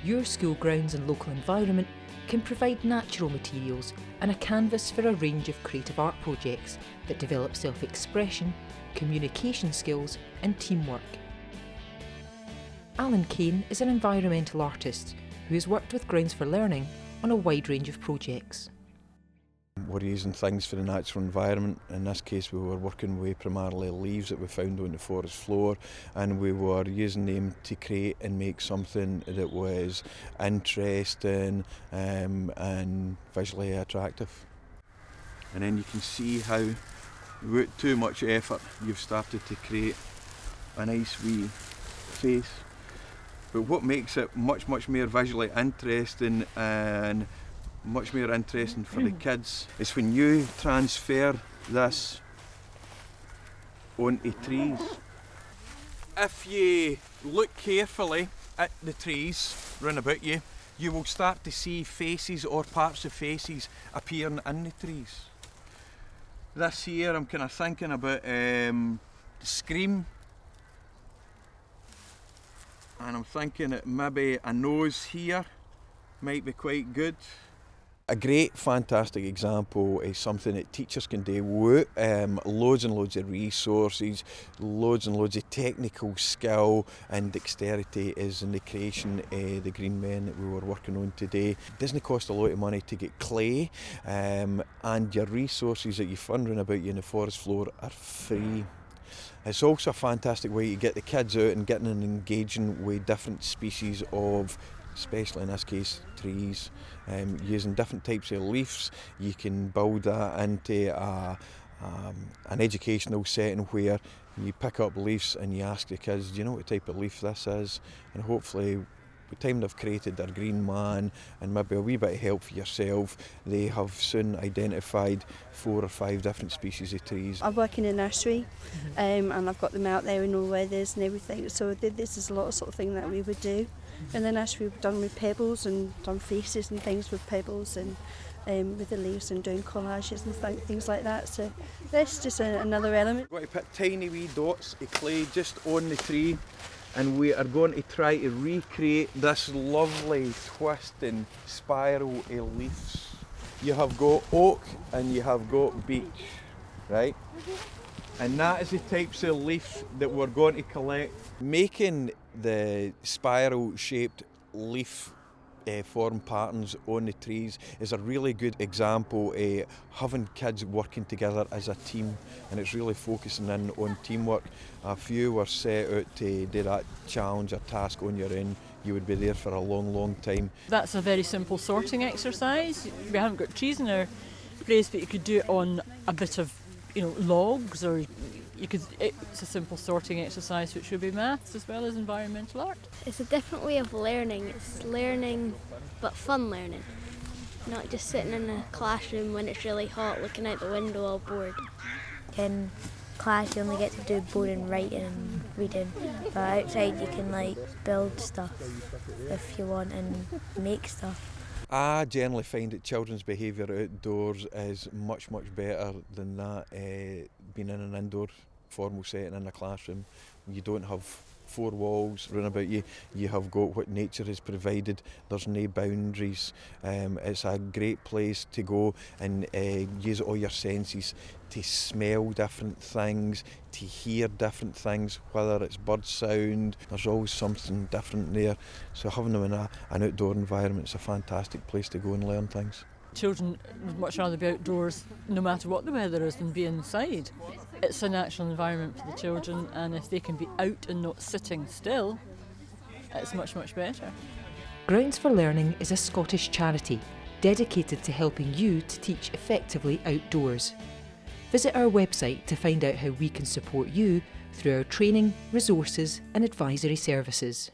your school grounds and local environment can provide natural materials and a canvas for a range of creative art projects that develop self-expression, communication skills and teamwork. Alan Kane is an environmental artist who has worked with Grounds for Learning on a wide range of projects. We're using things for the natural environment. In this case we were working with primarily leaves that we found on the forest floor, and we were using them to create and make something that was interesting and visually attractive. And then you can see how without too much effort you've started to create a nice wee face. But what makes it much more visually interesting and much more interesting for the kids is when you transfer this onto trees. If you look carefully at the trees round about you, you will start to see faces or parts of faces appearing in the trees. This here, I'm kind of thinking about the Scream, and I'm thinking that maybe a nose here might be quite good. A great, fantastic example is something that teachers can do with loads and loads of resources, loads and loads of technical skill and dexterity is in the creation of the green men that we were working on today. It doesn't cost a lot of money to get clay, and your resources that you find around about you in the forest floor are free. It's also a fantastic way to get the kids out and getting and engaging with different species of, especially in this case, trees. Using different types of leaves, you can build that into an educational setting where you pick up leaves and you ask the kids, do you know what type of leaf this is? And hopefully, by the time they've created their green man and maybe a wee bit of help for yourself, they have soon identified 4 or 5 different species of trees. I work in a nursery, and I've got them out there in all weathers and everything, so this is a lot of sort of thing that we would do. In the nursery we've done with pebbles and done faces and things with pebbles and with the leaves and doing collages and things like that, so that's just another element. We're going to put tiny wee dots of clay just on the tree, and we are going to try to recreate this lovely twisting spiral of leaves. You have got oak and you have got beech, right? And that is the types of leaf that we're going to collect. Making the spiral shaped leaf form patterns on the trees is a really good example of having kids working together as a team, and it's really focusing in on teamwork. If you were set out to do that challenge or task on your own, you would be there for a long time. That's a very simple sorting exercise. We haven't got trees in our place, but you could do it on a bit of logs, or it's a simple sorting exercise which would be maths as well as environmental art. It's a different way of learning. It's learning, but fun learning. Not just sitting in a classroom when it's really hot looking out the window all bored. In class you only get to do boring writing and reading, but outside you can build stuff if you want and make stuff. I generally find that children's behaviour outdoors is much better than that being in an indoor formal setting in a classroom. You don't have 4 walls round about you. You have got what nature has provided. There's no boundaries. It's a great place to go and use all your senses to smell different things, to hear different things, whether it's bird sound. There's always something different there. So having them in an outdoor environment is a fantastic place to go and learn things. Children would much rather be outdoors no matter what the weather is than be inside. It's a natural environment for the children, and if they can be out and not sitting still, it's much better. Grounds for Learning is a Scottish charity dedicated to helping you to teach effectively outdoors. Visit our website to find out how we can support you through our training, resources and advisory services.